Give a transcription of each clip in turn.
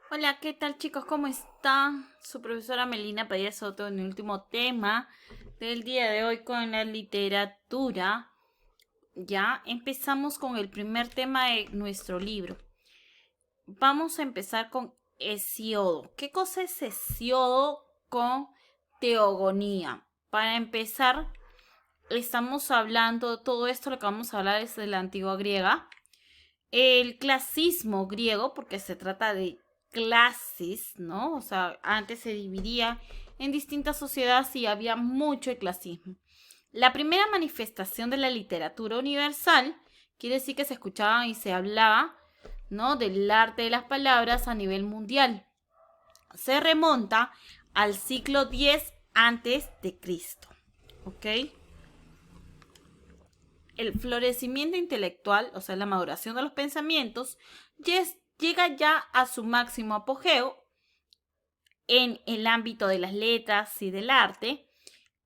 Hola, ¿qué tal chicos? ¿Cómo están? Su profesora Melina Padilla Soto en el último tema del día de hoy con la literatura. Ya empezamos con el primer tema de nuestro libro. Vamos a empezar con Hesiodo. ¿Qué cosa es Hesiodo con teogonía? Para empezar, estamos hablando, todo esto lo que vamos a hablar es de la antigua griega. El clasismo griego, porque se trata de clases, ¿no? O sea, antes se dividía en distintas sociedades y había mucho el clasismo. La primera manifestación de la literatura universal quiere decir que se escuchaba y se hablaba, ¿no? Del arte de las palabras a nivel mundial. Se remonta al siglo X antes de Cristo, ¿ok? El florecimiento intelectual, o sea, la maduración de los pensamientos, llega ya a su máximo apogeo en el ámbito de las letras y del arte,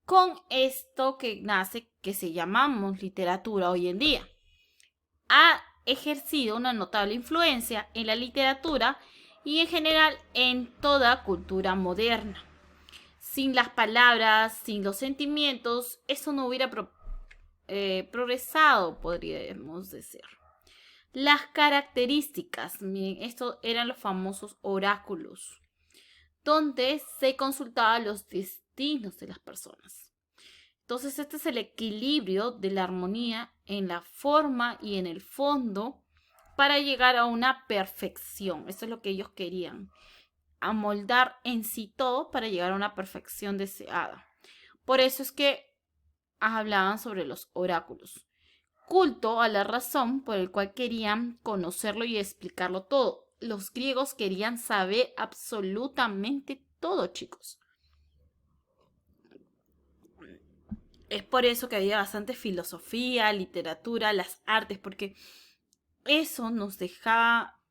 con esto que nace, que se llamamos literatura hoy en día. Ha ejercido una notable influencia en la literatura y en general en toda cultura moderna. Sin las palabras, sin los sentimientos, eso no hubiera progresado, podríamos decir. Las características, miren, estos eran los famosos oráculos, donde se consultaban los destinos de las personas. Entonces, este es el equilibrio de la armonía en la forma y en el fondo para llegar a una perfección. Eso es lo que ellos querían, amoldar en sí todo para llegar a una perfección deseada. Por eso es que hablaban sobre los oráculos. Culto a la razón por el cual querían conocerlo y explicarlo todo. Los griegos querían saber absolutamente todo, chicos. Es por eso que había bastante filosofía, literatura, las artes, porque eso nos dejaba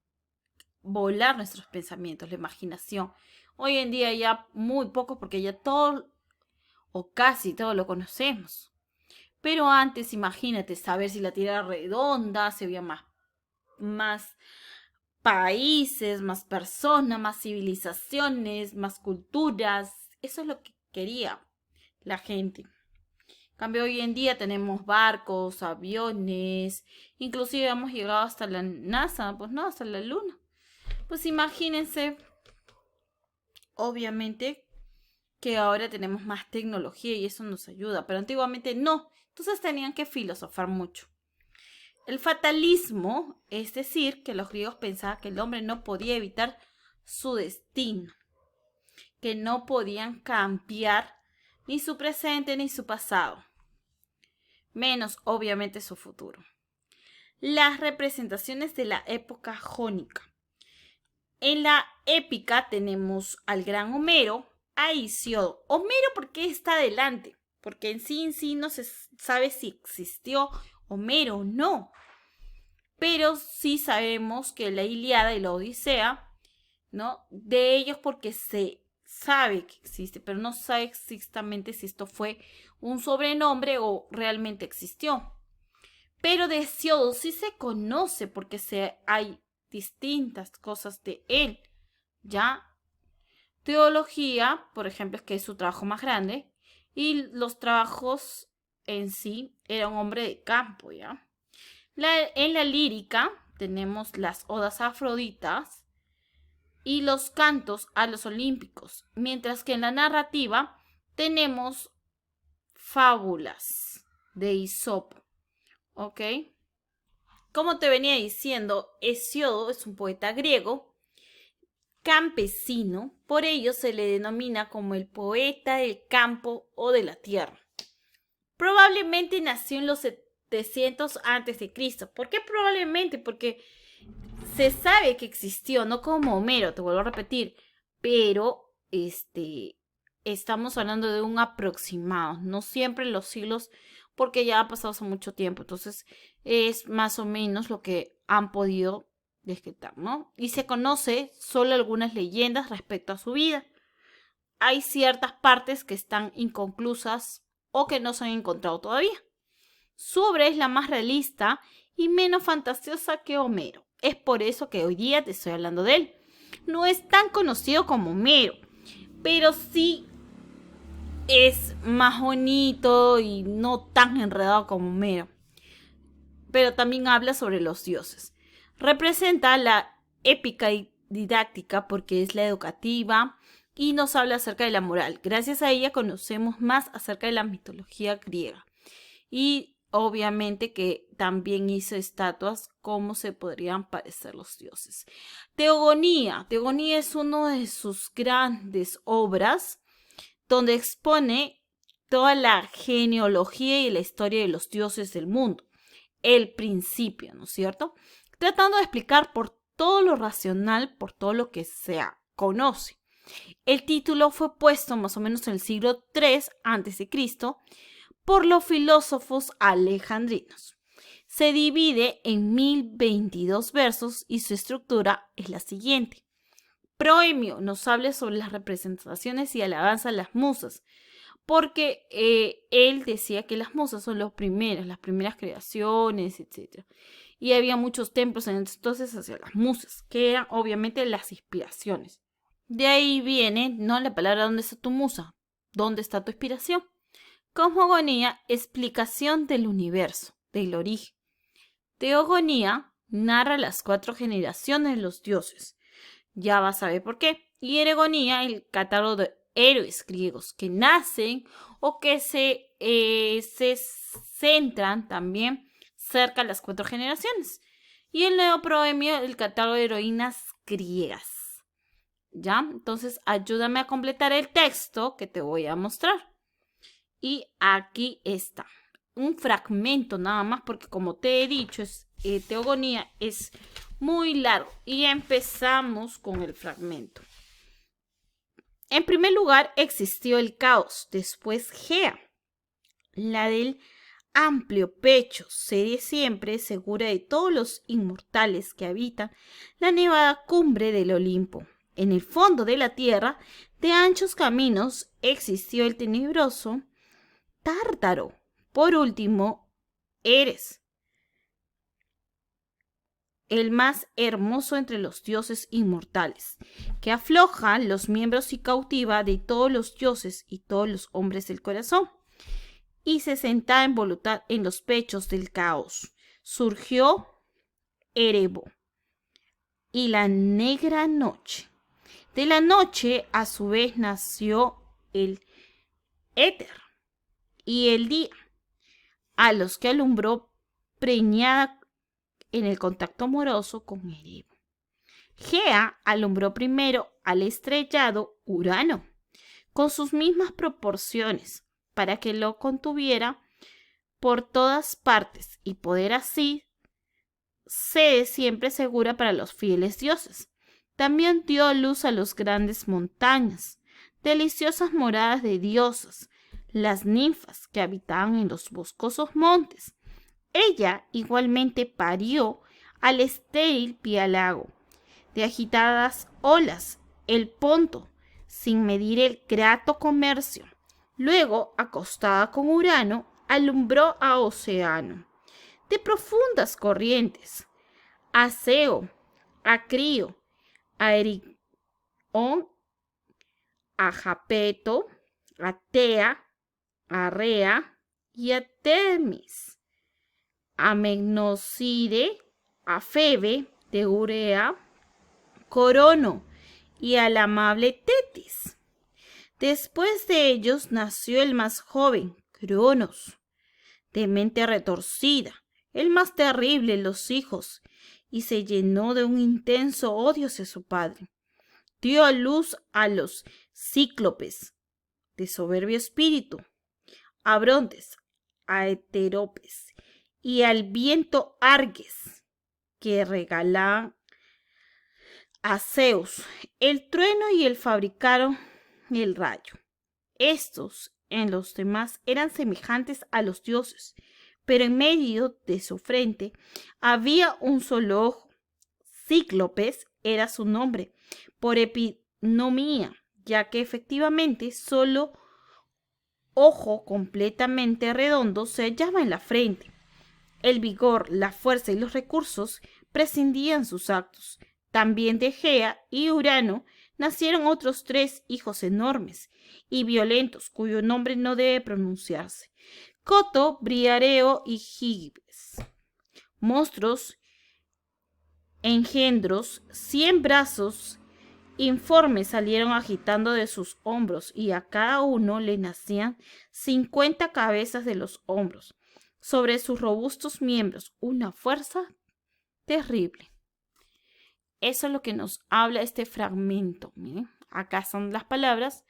volar nuestros pensamientos, la imaginación. Hoy en día ya muy poco porque ya todo o casi todo lo conocemos. Pero antes, imagínate, saber si la tierra era redonda, si había más países, más personas, más civilizaciones, más culturas. Eso es lo que quería la gente. En cambio, hoy en día tenemos barcos, aviones, inclusive hemos llegado hasta la NASA, pues no, hasta la Luna. Pues imagínense, obviamente, que ahora tenemos más tecnología y eso nos ayuda, pero antiguamente no. Entonces tenían que filosofar mucho. El fatalismo, es decir, que los griegos pensaban que el hombre no podía evitar su destino, que no podían cambiar ni su presente ni su pasado, menos obviamente su futuro. Las representaciones de la época jónica. En la épica tenemos al gran Homero, a Hesiodo. Homero, ¿por qué está adelante? Porque en sí no se sabe si existió Homero o no. Pero sí sabemos que la Ilíada y la Odisea, ¿no? De ellos porque se sabe que existe, pero no sabe exactamente si esto fue un sobrenombre o realmente existió. Pero de Hesiodo sí se conoce porque hay distintas cosas de él, ¿ya? Teología, por ejemplo, es que es su trabajo más grande, y los trabajos en sí era un hombre de campo, ¿ya? En la lírica tenemos las odas afroditas y los cantos a los olímpicos, mientras que en la narrativa tenemos fábulas de Isopo, ¿ok? Como te venía diciendo, Hesiodo es un poeta griego campesino, por ello se le denomina como el poeta del campo o de la tierra. Probablemente nació en los 700 antes de Cristo. ¿Por qué probablemente? Porque se sabe que existió, no como Homero, te vuelvo a repetir, pero estamos hablando de un aproximado, no siempre los siglos, porque ya ha pasado hace mucho tiempo, entonces es más o menos lo que han podido descritar, ¿no? Y se conoce solo algunas leyendas respecto a su vida. Hay ciertas partes que están inconclusas o que no se han encontrado todavía. Su obra es la más realista y menos fantasiosa que Homero. Es por eso que hoy día te estoy hablando de él. No es tan conocido como Homero, pero sí es más bonito y no tan enredado como Homero. Pero también habla sobre los dioses. Representa la épica y didáctica porque es la educativa y nos habla acerca de la moral. Gracias a ella conocemos más acerca de la mitología griega. Y obviamente que también hizo estatuas como se podrían parecer los dioses. Teogonía. Teogonía es una de sus grandes obras donde expone toda la genealogía y la historia de los dioses del mundo. El principio, ¿no es cierto? Tratando de explicar por todo lo racional, por todo lo que se conoce. El título fue puesto más o menos en el siglo III a.C. por los filósofos alejandrinos. Se divide en 1022 versos y su estructura es la siguiente. Proemio nos habla sobre las representaciones y alabanza a las musas, porque él decía que las musas son las primeras creaciones, etc. Y había muchos templos entonces hacia las musas, que eran obviamente las inspiraciones. De ahí viene, ¿no?, la palabra ¿dónde está tu musa? ¿Dónde está tu inspiración? Cosmogonía, explicación del universo, del origen. Teogonía narra las 4 generaciones de los dioses. Ya vas a ver por qué. Y Eregonía, el catálogo de héroes griegos que nacen o que se centran también cerca de las 4 generaciones. Y el nuevo Proemio, el catálogo de heroínas griegas. ¿Ya? Entonces, ayúdame a completar el texto que te voy a mostrar. Y aquí está. Un fragmento nada más, porque como te he dicho, Teogonía es muy largo. Y empezamos con el fragmento. En primer lugar existió el caos, después Gea, la del amplio pecho, serie siempre segura de todos los inmortales que habitan la nevada cumbre del Olimpo. En el fondo de la tierra, de anchos caminos, existió el tenebroso Tártaro. Por último, Eres, el más hermoso entre los dioses inmortales, que afloja los miembros y cautiva de todos los dioses y todos los hombres del corazón, y se senta en voluntad en los pechos del caos. Surgió Erebo y la negra noche. De la noche, a su vez, nació el éter y el día, a los que alumbró preñada en el contacto amoroso con Erebo. Gea alumbró primero al estrellado Urano, con sus mismas proporciones, para que lo contuviera por todas partes y poder así ser siempre segura para los fieles dioses. También dio luz a las grandes montañas, deliciosas moradas de diosas, las ninfas que habitaban en los boscosos montes. Ella igualmente parió al estéril Piálago, de agitadas olas, el Ponto, sin medir el grato comercio. Luego, acostada con Urano, alumbró a Océano, de profundas corrientes, a Ceo, a Crío, a Erión, a Japeto, a Tea, a Rea y a Temis, a Menocide, a Febe de Urea, Corono y al amable Tetis. Después de ellos nació el más joven, Cronos, de mente retorcida, el más terrible de los hijos, y se llenó de un intenso odio hacia su padre. Dio a luz a los cíclopes, de soberbio espíritu, a Brontes, a Heteropes y al viento Arges, que regalaban a Zeus el trueno y el fabricaron el rayo. Estos en los demás eran semejantes a los dioses, pero en medio de su frente había un solo ojo. Cíclopes era su nombre, por epinomía, ya que efectivamente solo ojo completamente redondo se hallaba en la frente. El vigor, la fuerza y los recursos prescindían sus actos. También de Gea y Urano nacieron otros 3 hijos enormes y violentos, cuyo nombre no debe pronunciarse: Coto, Briareo y Gibes. Monstruos, engendros, 100 brazos informes salieron agitando de sus hombros, y a cada uno le nacían 50 cabezas de los hombros. Sobre sus robustos miembros, una fuerza terrible. Eso es lo que nos habla este fragmento. Miren, acá son las palabras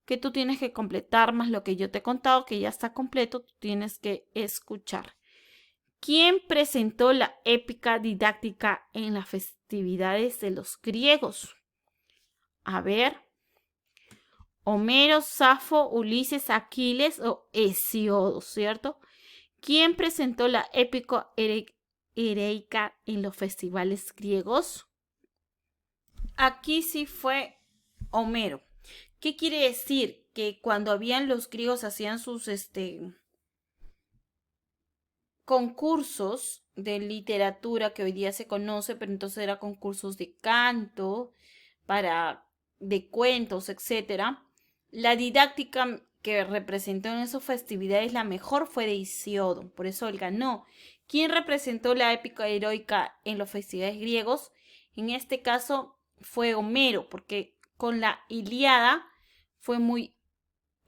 que tú tienes que completar, más lo que yo te he contado, que ya está completo, tú tienes que escuchar. ¿Quién presentó la épica didáctica en las festividades de los griegos? A ver, Homero, Safo, Ulises, Aquiles o Hesíodo, ¿cierto? ¿Quién presentó la épica heroica en los festivales griegos? Aquí sí fue Homero. ¿Qué quiere decir? Que cuando habían los griegos hacían sus concursos de literatura que hoy día se conoce, pero entonces eran concursos de canto, de cuentos, etcétera. La didáctica que representó en esas festividades, la mejor fue de Hesíodo, por eso él ganó. ¿Quién representó la épica heroica en los festivales griegos? En este caso fue Homero, porque con la Ilíada fue muy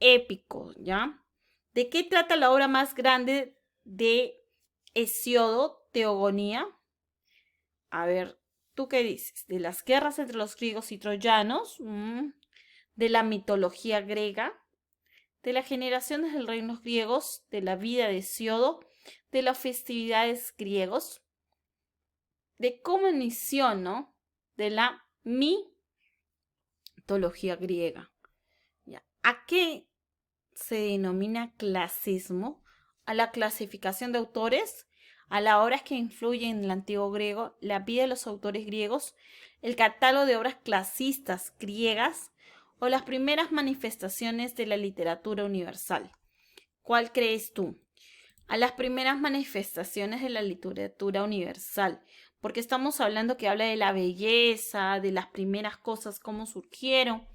épico, ¿ya? ¿De qué trata la obra más grande de Hesíodo, Teogonía? A ver, ¿tú qué dices? ¿De las guerras entre los griegos y troyanos? ¿De la mitología griega? ¿De las generaciones de los reinos griegos? ¿De la vida de Hesíodo? ¿De las festividades griegos? ¿De cómo inició, no? De la mitología griega. ¿Ya? ¿A qué se denomina clasismo? A la clasificación de autores, a las obras que influyen en el antiguo griego, la vida de los autores griegos, el catálogo de obras clasistas griegas o las primeras manifestaciones de la literatura universal. ¿Cuál crees tú? A las primeras manifestaciones de la literatura universal, porque estamos hablando que habla de la belleza, de las primeras cosas, cómo surgieron,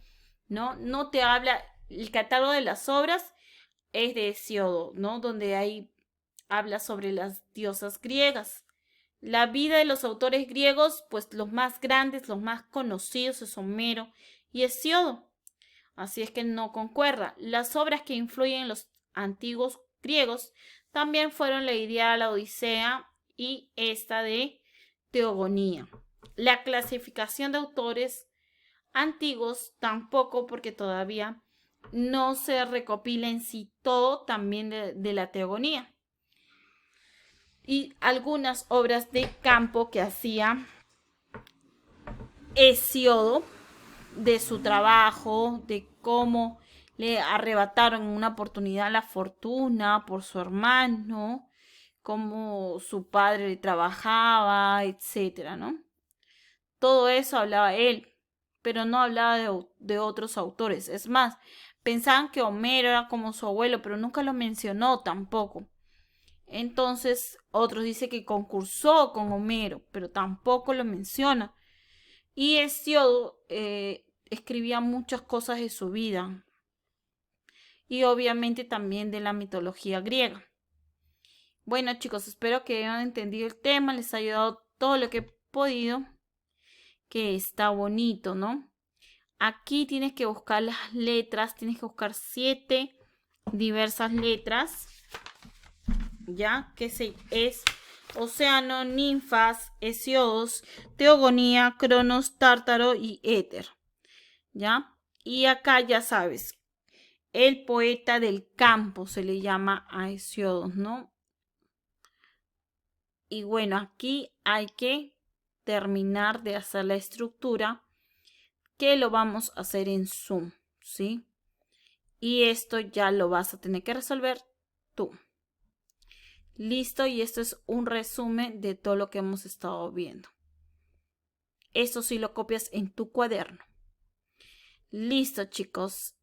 ¿no? No te habla, el catálogo de las obras es de Hesíodo, ¿no? Donde ahí habla sobre las diosas griegas. La vida de los autores griegos, pues los más grandes, los más conocidos es Homero y Hesíodo. Así es que no concuerda. Las obras que influyen en los antiguos griegos también fueron la Ilíada, la Odisea y esta de Teogonía. La clasificación de autores antiguos tampoco, porque todavía no se recopila en sí todo también de la Teogonía. Y algunas obras de campo que hacía Hesíodo, de su trabajo, de cómo le arrebataron una oportunidad la fortuna por su hermano, cómo su padre le trabajaba, etcétera, ¿no? Todo eso hablaba él, pero no hablaba de otros autores. Es más, pensaban que Homero era como su abuelo, pero nunca lo mencionó tampoco. Entonces, otros dicen que concursó con Homero, pero tampoco lo menciona. Y Hesíodo escribía muchas cosas de su vida y obviamente también de la mitología griega. Bueno, chicos, espero que hayan entendido el tema, les haya ayudado todo lo que he podido, que está bonito, ¿no? Aquí tienes que buscar las letras, tienes que buscar 7 diversas letras, ¿ya? Que es Océano, Ninfas, Hesíodos, Teogonía, Cronos, Tártaro y Éter, ¿ya? Y acá ya sabes, el poeta del campo se le llama a Hesíodos, ¿no? Y bueno, aquí hay que terminar de hacer la estructura, que lo vamos a hacer en Zoom, ¿sí? Y esto ya lo vas a tener que resolver tú. Listo, y esto es un resumen de todo lo que hemos estado viendo. Esto sí lo copias en tu cuaderno. Listo, chicos.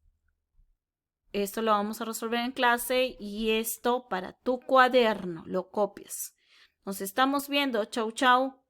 Esto lo vamos a resolver en clase y esto para tu cuaderno lo copias. Nos estamos viendo. Chau, chau.